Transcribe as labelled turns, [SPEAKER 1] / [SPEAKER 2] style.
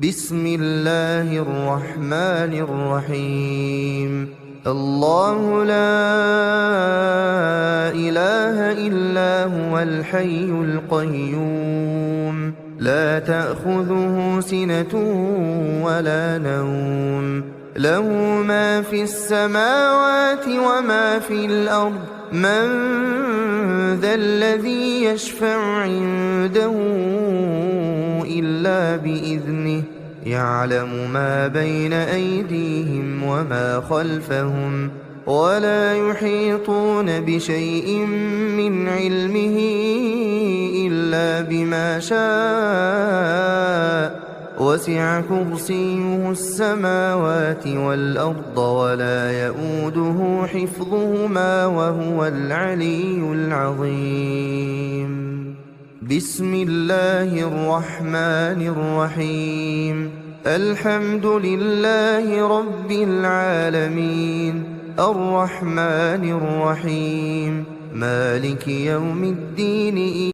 [SPEAKER 1] بسم الله الرحمن الرحيم الله لا إله إلا هو الحي القيوم لا تأخذه سنة ولا نوم له ما في السماوات وما في الأرض من ذا الذي يشفع عنده إلا بإذنه يعلم ما بين أيديهم وما خلفهم ولا يحيطون بشيء من علمه إلا بما شاء وسع كرسيه السماوات والأرض ولا يؤوده حفظهما وهو العلي العظيم بسم الله الرحمن الرحيم الحمد لله رب العالمين الرحمن الرحيم مالك يوم الدين